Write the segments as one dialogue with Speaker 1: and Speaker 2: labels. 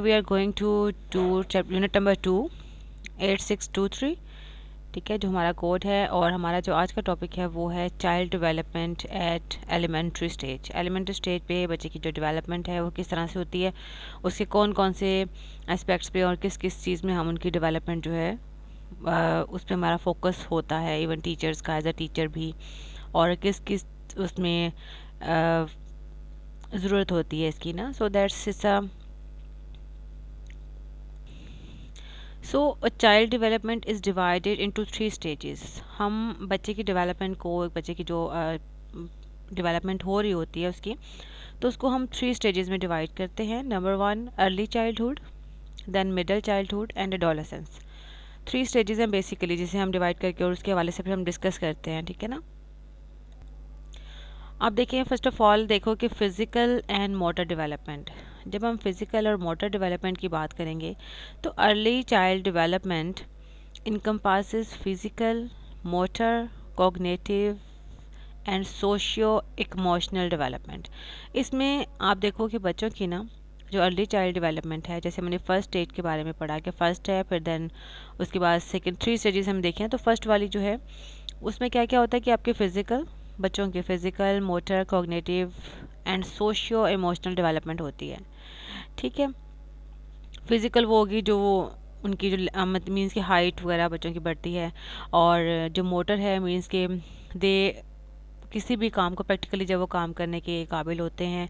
Speaker 1: We are going to unit number 2 8623। ठीक है, जो हमारा कोड है और हमारा जो आज का टॉपिक है वो है child development at elementary stage. Elementary stage पे बच्चे की जो डेवलपमेंट है वो किस तरह से होती है, उसके कौन कौन से एस्पेक्ट्स पे और किस किस चीज़ में हम उनकी डेवलपमेंट जो है उस पर हमारा फोकस होता है, इवन टीचर्स का एज अ टीचर भी, और किस किस उसमें ज़रूरत होती है इसकी ना। So that's it's a so child development is divided into 3 stages. हम बच्चे की डेवलपमेंट को, बच्चे की जो डेवलपमेंट हो रही होती है उसकी, तो उसको हम 3 स्टेजेस में डिवाइड करते हैं। Number 1 early childhood, then middle childhood and adolescence. 3 stages हैं बेसिकली, जिसे हम डिवाइड करके और उसके हवाले से फिर हम डिस्कस करते हैं। ठीक है ना। आप देखिए, फर्स्ट ऑफ ऑल देखो कि फिज़िकल एंड मोटर डेवलपमेंट। जब हम फिज़िकल और मोटर डेवलपमेंट की बात करेंगे तो early child development encompasses physical, motor, cognitive and socio emotional development. इसमें आप देखो कि बच्चों की ना जो अर्ली चाइल्ड डेवलपमेंट है, जैसे मैंने फर्स्ट स्टेज के बारे में पढ़ा कि फ़र्स्ट है, फिर देन उसके बाद सेकंड, 3 स्टेजेस हम देखें तो फर्स्ट वाली जो है उसमें क्या क्या होता है कि आपके फ़िज़िकल, बच्चों के physical, motor, cognitive and socio emotional development होती है। ठीक है, फिज़िकल वो होगी जो उनकी जो मीन्स की हाइट वगैरह बच्चों की बढ़ती है, और जो मोटर है मीन्स के दे किसी भी काम को प्रैक्टिकली जब वो काम करने के काबिल होते हैं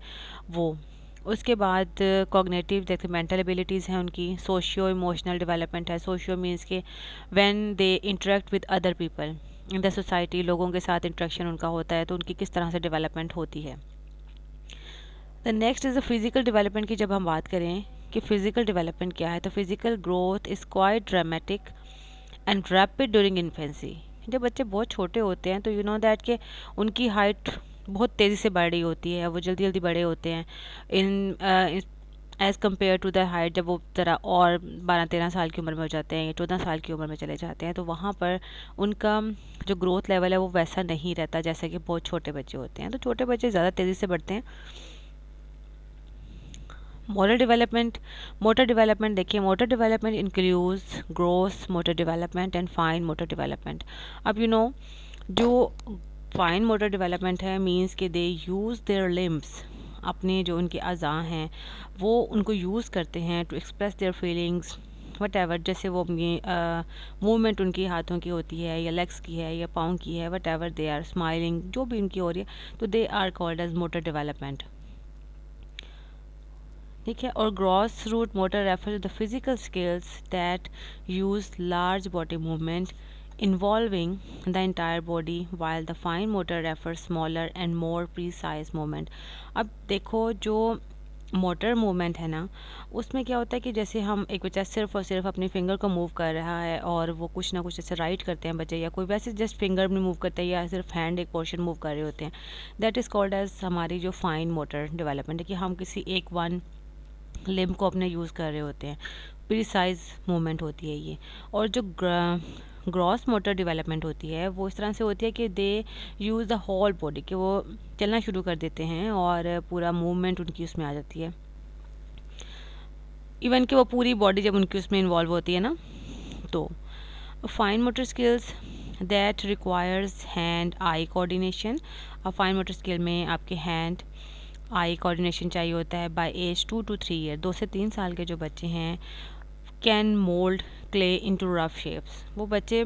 Speaker 1: वो। उसके बाद कॉग्निटिव जैसे मेंटल एबिलिटीज़ हैं उनकी। सोशियो इमोशनल डेवलपमेंट है। सोशियो मीन्स के when they interact with other people in the society, लोगों के साथ इंटरेक्शन उनका होता है तो उनकी किस तरह से डेवलपमेंट होती है। The next is the physical development की जब हम बात करें कि फ़िज़िकल डेवलपमेंट क्या है, तो physical growth is quite dramatic and rapid during infancy. जब बच्चे बहुत छोटे होते हैं तो यू नो दैट कि उनकी हाइट बहुत तेज़ी से बढ़ रही होती है, वो जल्दी जल्दी बड़े होते हैं in as compare to the height. जब वो ज़रा और 12-13 साल की उम्र में हो जाते हैं या 14 साल की उम्र में चले जाते हैं तो वहाँ पर उनका जो ग्रोथ लेवल है वो वैसा नहीं रहता जैसा कि बहुत छोटे बच्चे होते हैं। तो छोटे बच्चे ज़्यादा तेज़ी से बढ़ते हैं। मोटर डेवलपमेंट देखिए, motor development includes gross motor development and fine motor development. अब यू नो जो फाइन मोटर डेवलपमेंट है मींस के दे यूज़ देयर लिम्स, अपने जो उनके अज़ा हैं वो उनको यूज़ करते हैं to express their feelings whatever. जैसे वो अपनी मूवमेंट उनकी हाथों की होती है या लेग्स की है या पाँव की है, whatever they are smiling, जो भी उनकी हो रही है, तो they are called as motor development. ठीक है, और gross root motor refer to the physical skills that use large body movement involving the entire body, while the fine motor refers smaller and more precise movement। अब देखो जो motor movement है ना, उसमें क्या होता है कि जैसे हम एक बच्चा सिर्फ और सिर्फ अपनी फिंगर को मूव कर रहा है और वो कुछ ना कुछ ऐसे राइट करते हैं बच्चे, या कोई वैसे जस्ट फिंगर में मूव करते हैं या सिर्फ हैंड एक पोर्शन मूव कर रहे होते हैं, दैट इज़ कॉल्ड एज हमारी जो फाइन मोटर डेवलपमेंट है कि हम किसी एक वन लिम्ब को अपने यूज़ कर रहे होते हैं। प्रीसाइज मूवमेंट होती है ये। और जो ग्रॉस मोटर डेवलपमेंट होती है वो इस तरह से होती है कि दे यूज़ द होल बॉडी, कि वो चलना शुरू कर देते हैं और पूरा मूवमेंट उनकी उसमें आ जाती है। इवन कि वो पूरी बॉडी जब उनकी उसमें इन्वॉल्व होती है ना। तो fine motor skills that requires hand eye coordination. अब फाइन मोटर स्किल में आपके हैंड आई कोऑर्डिनेशन चाहिए होता है। बाय एज 2 to 3 ईयर, 2 से 3 साल के जो बच्चे हैं, can mould clay into rough shapes. वो बच्चे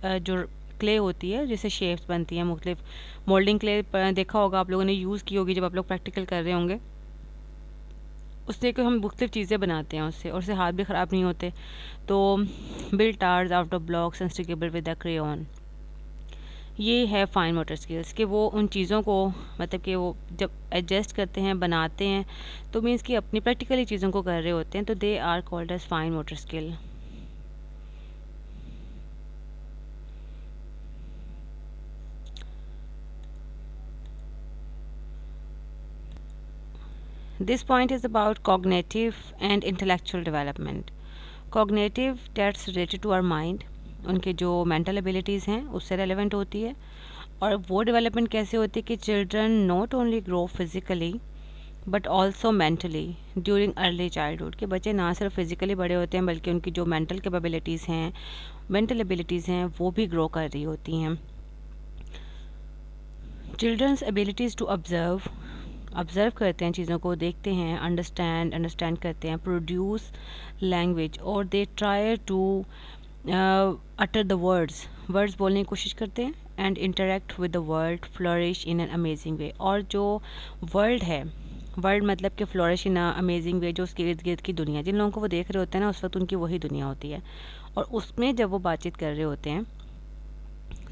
Speaker 1: जो क्ले होती है जिससे शेप्स बनती हैं मुख्तलिफ, मोल्डिंग क्ले देखा होगा आप लोगों ने, यूज़ की होगी जब आप लोग प्रैक्टिकल कर रहे होंगे। उससे कि हम मुख्तलिफ चीज़ें बनाते हैं उससे, और उससे हाथ भी ख़राब नहीं होते। तो build towers out of blocks and stickable with the crayon. ये है फाइन मोटर स्किल्स कि वो उन चीज़ों को मतलब कि वो जब एडजस्ट करते हैं, बनाते हैं, तो मीन्स कि अपनी प्रैक्टिकली चीज़ों को कर रहे होते हैं, तो they are called as fine motor skill. This point is about cognitive and intellectual development. Cognitive that's related to our mind, उनके जो मेंटल एबिलिटीज़ हैं उससे रेलेवेंट होती है। और वो डेवलपमेंट कैसे होती है कि children not only grow physically but also mentally during early childhood, के बच्चे ना सिर्फ फिजिकली बड़े होते हैं बल्कि उनकी जो मेंटल कैपेबिलिटीज़ हैं, मेंटल एबिलिटीज़ हैं, वो भी ग्रो कर रही होती हैं। चिल्ड्रंस एबिलिटीज़ टू ऑब्ज़र्व करते हैं, चीज़ों को देखते हैं, अंडरस्टैंड करते हैं, प्रोड्यूस लैंग्वेज, और they try to utter the words बोलने की कोशिश करते हैं, and interact with the world, flourish in an amazing way. और जो वर्ल्ड है, वर्ल्ड मतलब कि फ्लोरिश इन अमेजिंग वे, जो उसके इर्द गिर्द की दुनिया, जिन लोगों को वो देख रहे होते हैं ना, उस वक्त उनकी वही दुनिया होती है, और उसमें जब वो बातचीत कर रहे होते हैं,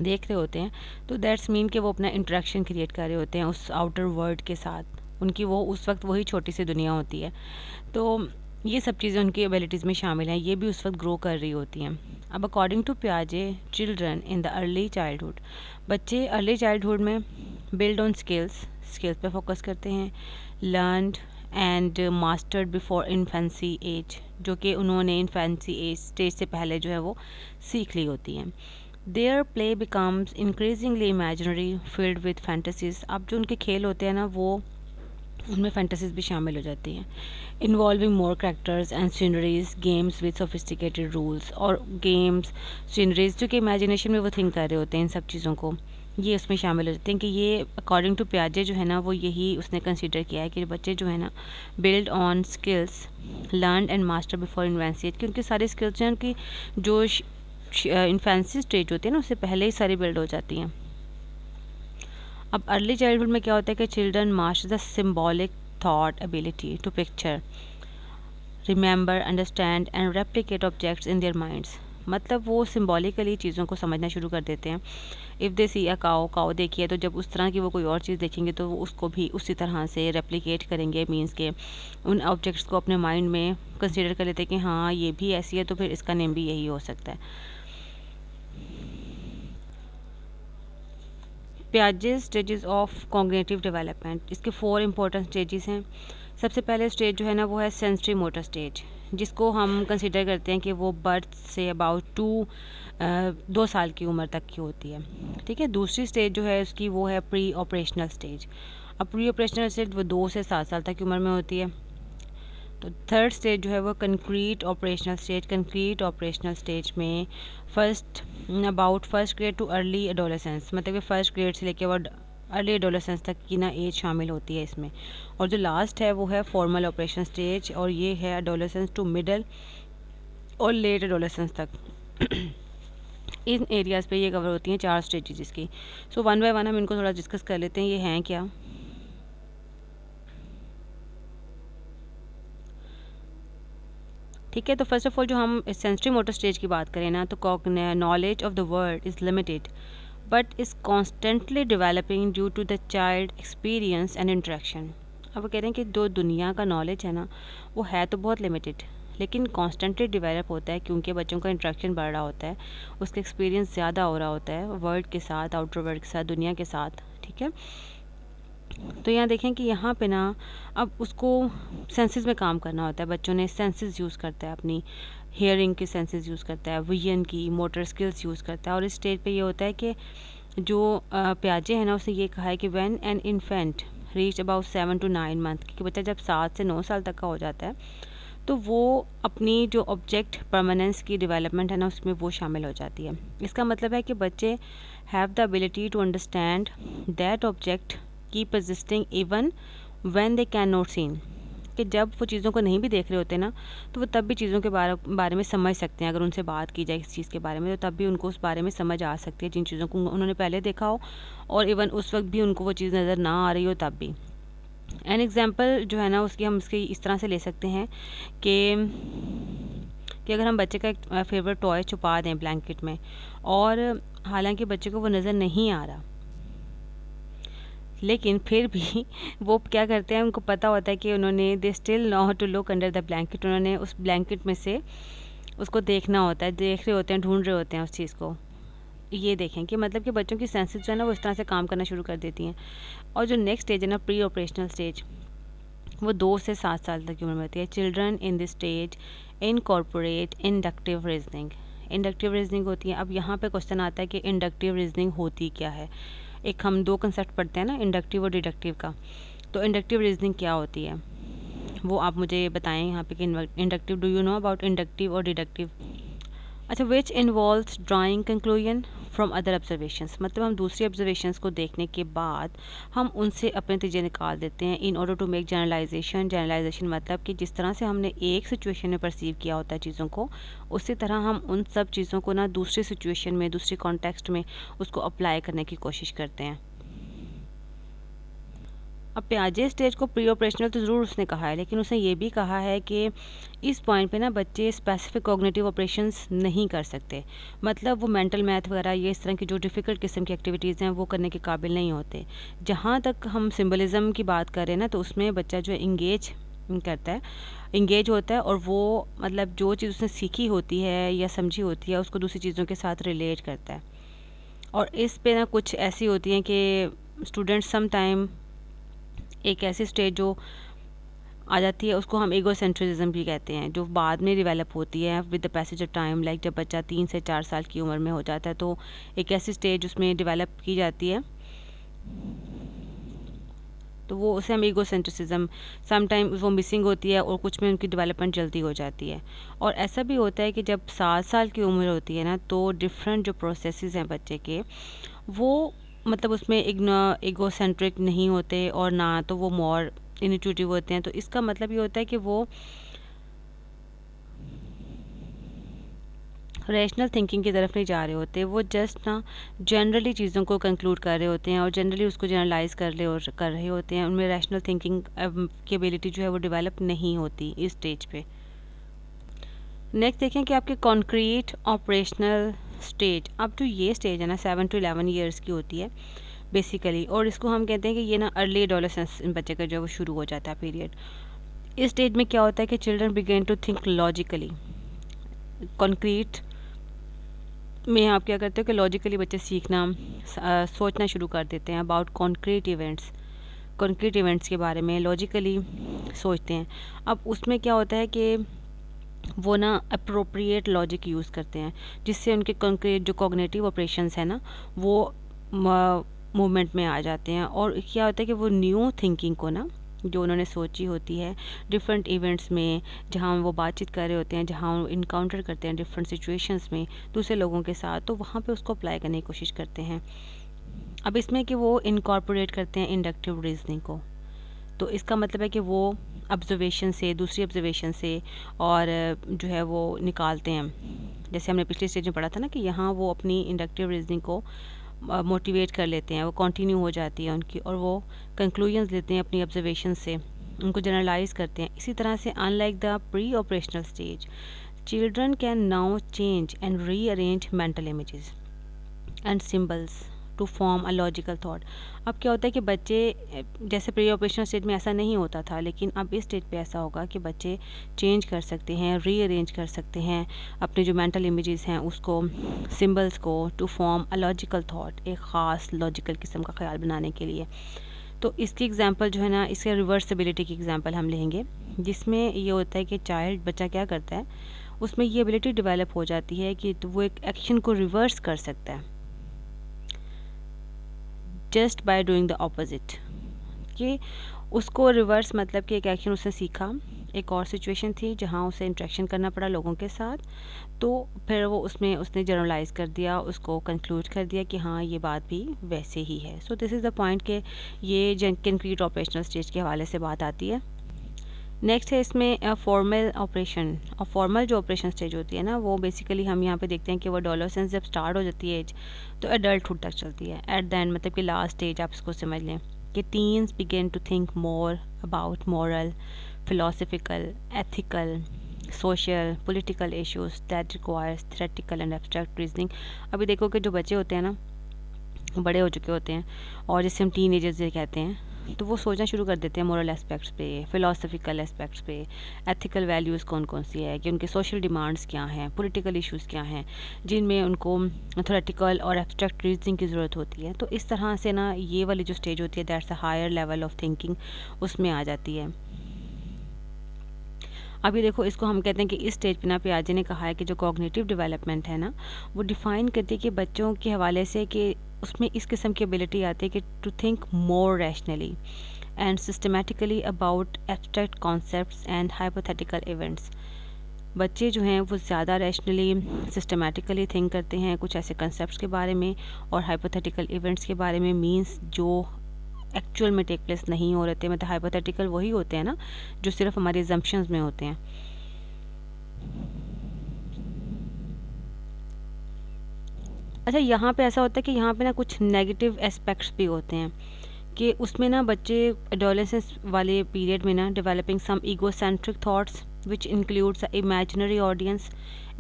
Speaker 1: देख रहे होते हैं, तो दैट्स मीन कि वो अपना इंटरेक्शन क्रिएट कर रहे होते हैं उस आउटर वर्ल्ड के साथ, उनकी वो उस वक्त वही छोटी सी दुनिया होती है। तो ये सब चीज़ें उनकी एबिलिटीज़ में शामिल हैं, ये भी उस वक्त ग्रो कर रही होती हैं। अब अकॉर्डिंग टू पियाजे, children in the early childhood, बच्चे अर्ली चाइल्डहुड में बिल्ड ऑन स्किल्स पे फोकस करते हैं, learned and mastered before infancy age, जो कि उन्होंने इन्फेंसी एज स्टेज से पहले जो है वो सीख ली होती हैं। Their play becomes increasingly imaginary field with fantasies, अब जो उनके खेल होते हैं ना, वो उनमें फैंटेसीज भी शामिल हो जाती हैं, involving more characters and sceneries, games with sophisticated rules, और गेम्स, सीनरीज, जो कि इमेजिनेशन में वो थिंक कर रहे होते हैं, इन सब चीज़ों को ये उसमें शामिल हो जाते हैं। कि ये अकॉर्डिंग टू पियाजे जो है ना, वो यही उसने कंसीडर किया है कि बच्चे जो है ना, build on skills learn and master before infancy, क्योंकि सारी स्किल्स जो हैं उनकी जो इन्फेंसी स्टेज होती है ना, उससे पहले ही सारी बिल्ड हो जाती हैं। अब अर्ली चाइल्डहुड में क्या होता है कि children master the symbolic thought ability to picture, remember, understand and replicate objects in their minds, मतलब वो सिम्बॉलिकली चीज़ों को समझना शुरू कर देते हैं। इफ़ दे सी अ काओ देखिए, तो जब उस तरह की वो कोई और चीज़ देखेंगे तो वो उसको भी उसी तरह से रेप्लिकेट करेंगे, मीन्स के उन ऑब्जेक्ट्स को अपने माइंड में कंसिडर कर लेते हैं कि हाँ ये भी ऐसी है, तो फिर इसका नेम भी यही हो सकता है। पियाजे स्टेजेस ऑफ कॉग्निटिव डेवलपमेंट, इसके 4 इंपॉर्टेंट स्टेजेस हैं। सबसे पहले स्टेज जो है ना, वो है सेंसरी मोटर स्टेज, जिसको हम कंसिडर करते हैं कि वो बर्थ से अबाउट 2 साल की उम्र तक की होती है, ठीक है। दूसरी स्टेज जो है उसकी, वो है प्री ऑपरेशनल स्टेज। अब प्री ऑपरेशनल स्टेज वो 2 से 7 साल तक की उम्र में होती है। तो थर्ड स्टेज जो है वो कंक्रीट ऑपरेशनल स्टेज में first grade too early adolescence, मतलब कि फर्स्ट ग्रेड से लेकर वो अर्ली एडोलेसेंस तक की ना एज शामिल होती है इसमें। और जो लास्ट है वो है फॉर्मल ऑपरेशन स्टेज, और ये है एडोलेसेंस टू मिडल और लेट एडोलेसेंस तक। इन एरियाज़ पे ये कवर होती हैं 4 स्टेजेस इसकी। सो वन बाय वन हम इनको थोड़ा डिस्कस कर लेते हैं, ये हैं क्या। ठीक है, तो फर्स्ट ऑफ ऑल जो हम सेंसरी मोटर स्टेज की बात करें ना, तो knowledge of the world is limited but is constantly developing due to the child experience and interaction. अब वो कह रहे हैं कि जो दुनिया का नॉलेज है ना, वो है तो बहुत लिमिटेड, लेकिन कॉन्स्टेंटली डेवलप होता है क्योंकि बच्चों का इंटरेक्शन बढ़ रहा होता है, उसका एक्सपीरियंस ज़्यादा हो रहा होता है वर्ल्ड के साथ, आउटर वर्ल्ड के साथ, दुनिया के साथ, ठीक है। तो यहाँ देखें कि यहाँ पे ना अब उसको सेंसेस में काम करना होता है, बच्चों ने सेंसेस यूज़ करता है, अपनी हेयरिंग की सेंसेस यूज़ करता है, विजन की, मोटर स्किल्स यूज़ करता है। और इस स्टेज पे ये होता है कि जो पियाजे है ना, उसने ये कहा है कि when an infant reach about 7 to 9 month, कि बच्चा जब 7 से 9 साल तक का हो जाता है, तो वो अपनी जो ऑब्जेक्ट परमानेंस की डेवलपमेंट है ना, उसमें वो शामिल हो जाती है। इसका मतलब है कि बच्चे have the ability to understand that object keep existing even when they can not seen, कि जब वो चीज़ों को नहीं भी देख रहे होते ना, तो वो तब भी चीज़ों के बारे में समझ सकते हैं। अगर उनसे बात की जाए इस चीज़ के बारे में, तो तब भी उनको उस बारे में समझ आ सकती है, जिन चीज़ों को उन्होंने पहले देखा हो, और इवन उस वक्त भी उनको वो चीज़ नज़र ना आ रही हो तब भी। एन एग्ज़ाम्पल जो है ना, उसकी हम इसकी इस तरह से ले सकते हैं कि अगर हम बच्चे का एक फेवरेट टॉय छुपा दें ब्लैंकेट में, और हालांकि बच्चे को वो नज़र नहीं आ रहा, लेकिन फिर भी वो क्या करते हैं, उनको पता होता है कि उन्होंने they still know to look under the blanket, उन्होंने उस ब्लैंकेट में से उसको देखना होता है, देख रहे होते हैं, ढूंढ रहे होते हैं उस चीज़ को। ये देखें कि मतलब कि बच्चों की सेंसेस जो है ना, वो इस तरह से काम करना शुरू कर देती हैं। और जो नेक्स्ट स्टेज है ना, प्री ऑपरेशनल स्टेज, वो 2 से 7 साल तक की उम्र में होती है। Children in this stage incorporate inductive reasoning होती है। अब यहाँ पे क्वेश्चन आता है कि इंडक्टिव रीजनिंग होती क्या है। एक हम 2 कंसेप्ट पढ़ते हैं ना, इंडक्टिव और डिडक्टिव का। तो इंडक्टिव रीजनिंग क्या होती है वो आप मुझे बताएं यहाँ पे कि inductive, do you know about inductive और डिडक्टिव? अच्छा, which involves drawing conclusion from other observations, मतलब हम दूसरी ऑब्जर्वेशंस को देखने के बाद हम उनसे अपने नतीजे निकाल देते हैं in order to make generalization. Generalization मतलब कि जिस तरह से हमने एक सिचुएशन में परसीव किया होता है चीज़ों को, उसी तरह हम उन सब चीज़ों को ना दूसरी सिचुएशन में, दूसरी कॉन्टेक्स्ट में उसको अप्लाई करने की कोशिश करते हैं। अब प्याजे स्टेज को प्री ऑपरेशनल तो ज़रूर उसने कहा है, लेकिन उसने ये भी कहा है कि इस पॉइंट पे ना बच्चे स्पेसिफिक कॉग्निटिव ऑपरेशंस नहीं कर सकते, मतलब वो मेंटल मैथ वगैरह ये इस तरह की जो डिफ़िकल्ट किस्म की एक्टिविटीज़ हैं वो करने के काबिल नहीं होते। जहाँ तक हम सिम्बलिज़म की बात करें ना, तो उसमें बच्चा जो है इंगेज करता है, इंगेज होता है, और वो मतलब जो चीज़ उसने सीखी होती है या समझी होती है उसको दूसरी चीज़ों के साथ रिलेट करता है। और इस पे ना कुछ ऐसी होती हैं कि स्टूडेंट्स सम टाइम एक ऐसी स्टेज जो आ जाती है उसको हम ईगोसेंट्रिज्म भी कहते हैं, जो बाद में डेवलप होती है with the passage of time. Like जब बच्चा 3 से 4 साल की उम्र में हो जाता है तो एक ऐसी स्टेज उसमें डेवलप की जाती है, तो वो उसे हम ईगोसेंट्रिसिज्म, सम टाइम वो मिसिंग होती है और कुछ में उनकी डेवलपमेंट जल्दी हो जाती है। और ऐसा भी होता है कि जब 7 साल की उम्र होती है ना, तो डिफरेंट जो प्रोसेसेस हैं बच्चे के, वो मतलब उसमें ईगोसेंट्रिक नहीं होते और ना तो वो मोर इंट्यूटिव होते हैं। तो इसका मतलब ये होता है कि वो रैशनल थिंकिंग की तरफ नहीं जा रहे होते, वो जस्ट ना जनरली चीज़ों को कंक्लूड कर रहे होते हैं और जनरली उसको जनरलाइज कर रहे होते हैं। उनमें रैशनल थिंकिंग की एबिलिटी जो है वो डेवलप नहीं होती इस स्टेज पे। नेक्स्ट देखें कि आपके कॉन्क्रीट ऑपरेशनल स्टेज। अब जो ये स्टेज है ना 7 to 11 ईयर्स की होती है बेसिकली, और इसको हम कहते हैं कि ये ना अर्ली एडोलेसेंस बच्चे का जो है वो शुरू हो जाता है पीरियड। इस स्टेज में क्या होता है कि children begin to think logically. Concrete में आप क्या करते हो कि लॉजिकली बच्चे सीखना सोचना शुरू कर देते हैं अबाउट कॉन्क्रीट इवेंट्स के बारे में लॉजिकली सोचते हैं। अब उसमें क्या होता है कि वो ना अप्रोप्रिएट लॉजिक यूज़ करते हैं, जिससे उनके कॉन्क्रीट जो कॉग्निटिव ऑपरेशंस है ना वो मूवमेंट में आ जाते हैं। और क्या होता है कि वो न्यू थिंकिंग को ना जो उन्होंने सोची होती है डिफरेंट इवेंट्स में, जहाँ वो बातचीत कर रहे होते हैं, जहाँ वो इनकाउंटर करते हैं डिफरेंट सिचुएशंस में दूसरे लोगों के साथ, तो वहाँ पे उसको अप्लाई करने की कोशिश करते हैं। अब इसमें कि वो इनकॉर्पोरेट करते हैं इंडक्टिव रीजनिंग को, तो इसका मतलब है कि वो ऑब्जर्वेशन से, दूसरी ऑब्जर्वेशन से और जो है वो निकालते हैं। जैसे हमने पिछले स्टेज में पढ़ा था ना कि यहाँ वो अपनी इंडक्टिव रीजनिंग को मोटिवेट कर लेते हैं, वो कंटिन्यू हो जाती है उनकी, और वो कंक्लूजन्स लेते हैं अपनी ऑब्जर्वेशन से, उनको जनरलाइज करते हैं। इसी तरह से unlike the pre operational stage, children can now change and rearrange mental images and symbols to form a logical thought. अब क्या होता है कि बच्चे, जैसे प्री ऑपरेशनल स्टेज में ऐसा नहीं होता था, लेकिन अब इस स्टेज पे ऐसा होगा कि बच्चे चेंज कर सकते हैं, रीअरेंज कर सकते हैं अपने जो मेंटल इमेजेस हैं उसको, सिंबल्स को, to form a logical thought, एक ख़ास लॉजिकल किस्म का ख्याल बनाने के लिए। तो इसकी एग्जांपल जो है ना, इसके रिवर्सिबिलिटी की एग्जांपल हम लेंगे, जिसमें ये होता है कि चाइल्ड, बच्चा क्या करता है, उसमें ये एबिलिटी डेवलप हो जाती है कि तो वो एक एक्शन को रिवर्स कर सकता है just by doing the opposite. कि उसको रिवर्स मतलब कि एक एक्शन उसने सीखा, एक और सिचुएशन थी जहाँ उसे इंटरेक्शन करना पड़ा लोगों के साथ, तो फिर वो उसमें उसने जनरलाइज कर दिया, उसको कंक्लूड कर दिया कि हाँ ये बात भी वैसे ही है। So this is the point कि ये कंक्रीट ऑपरेशनल स्टेज के हवाले से बात आती है। नेक्स्ट है इसमें फॉर्मल ऑपरेशन। और फॉर्मल जो ऑपरेशन स्टेज होती है ना, वो बेसिकली हम यहाँ पे देखते हैं कि वो एडोलेसेंस जब स्टार्ट हो जाती है एज, तो एडल्टहुड तक चलती है। एट द एंड मतलब कि लास्ट स्टेज आप इसको समझ लें कि teens begin to think more about moral, philosophical, ethical, social, political issues that requires theoretical and abstract reasoning. अभी देखो कि जो बच्चे होते हैं ना बड़े हो चुके होते हैं, और जिसे हम टीन एजर्स कहते हैं, तो वो सोचना शुरू कर देते हैं मॉरल एस्पेक्ट्स पे, फिलोसफिकल एस्पेक्ट्स पे, एथिकल वैल्यूज़ कौन कौन सी है, कि उनके सोशल डिमांड्स क्या हैं, पॉलिटिकल इश्यूज़ क्या हैं, जिनमें उनको थ्योरेटिकल और एब्स्ट्रैक्ट रीजनिंग की ज़रूरत होती है। तो इस तरह से ना ये वाली जो स्टेज होती है, that's a higher level of thinking, उसमें आ जाती है। अभी देखो इसको हम कहते हैं कि इस स्टेज पे ना पियाजे ने कहा है कि जो कॉग्निटिव डेवलपमेंट है ना, वो डिफ़ाइन करती है कि बच्चों के हवाले से कि उसमें इस किस्म की एबिलिटी आती है कि to think more rationally and systematically about abstract concepts and hypothetical events. बच्चे जो हैं वो ज़्यादा रैशनली सिस्टमेटिकली थिंक करते हैं कुछ ऐसे कंसेप्ट के बारे में और हाइपोथेटिकल इवेंट्स के बारे में, मींस जो एक्चुअल में टेक प्लेस नहीं हो रहे थे। मतलब हाइपोथेटिकल वही होते हैं ना जो सिर्फ हमारे अजम्पशंस में होते हैं। अच्छा, यहाँ पे ऐसा होता है कि यहाँ पे ना कुछ नेगेटिव एस्पेक्ट्स भी होते हैं कि उसमें ना बच्चे एडोलेसेंस वाले पीरियड में ना developing some egocentric thoughts which includes the imaginary audience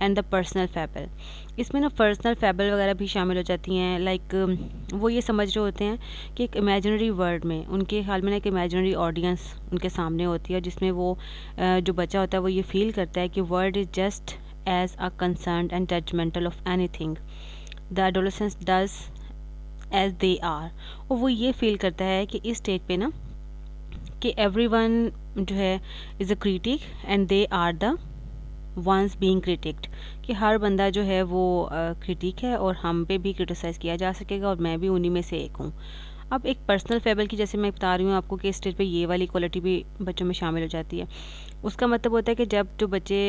Speaker 1: and the personal fable. इसमें ना पर्सनल फैबल वगैरह भी शामिल हो जाती हैं। लाइक वो ये समझ रहे होते हैं कि एक इमेजिनरी वर्ल्ड में उनके ख्याल में ना एक इमेजिनरी ऑडियंस उनके सामने होती है, जिसमें वो जो बच्चा होता है वो ये फील करता है कि world is just as a concern and judgemental of any thing the adolescence does as they are. और वो ये फील करता है कि इस स्टेज पे ना कि एवरीवन जो है is a critic and they are the ones being criticised, कि हर बंदा जो है वो क्रिटिक है और हम पे भी क्रिटिसाइज़ किया जा सकेगा और मैं भी उन्हीं में से एक हूँ। अब एक पर्सनल फेबल की जैसे मैं बता रही हूँ आपको कि स्टेज पे ये वाली क्वालिटी भी बच्चों में शामिल हो जाती है। उसका मतलब होता है कि जब जो बच्चे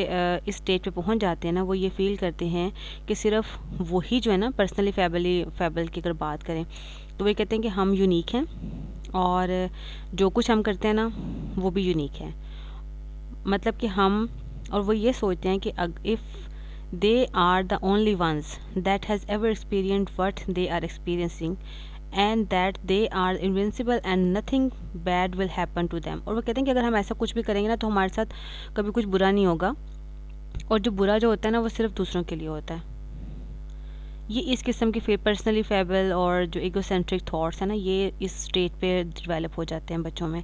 Speaker 1: इस स्टेज पे पहुँच जाते हैं ना वो ये फील करते हैं कि सिर्फ वही जो है ना पर्सनली फेबल की अगर बात करें तो वो कहते हैं कि हम यूनिक हैं और जो कुछ हम करते हैं ना वो भी यूनिक है। मतलब कि हम, और वो ये सोचते हैं कि if they are the only ones that has ever experience what they are experiencing and that they are invincible and nothing bad will happen to them. और वो कहते हैं कि अगर हम ऐसा कुछ भी करेंगे ना तो हमारे साथ कभी कुछ बुरा नहीं होगा, और जो बुरा जो होता है ना वो सिर्फ दूसरों के लिए होता है। ये इस किस्म की पर्सनली फेबल और जो ईगोसेंट्रिक थॉट्स है ना ये इस स्टेज पे डेवलप हो जाते हैं बच्चों में।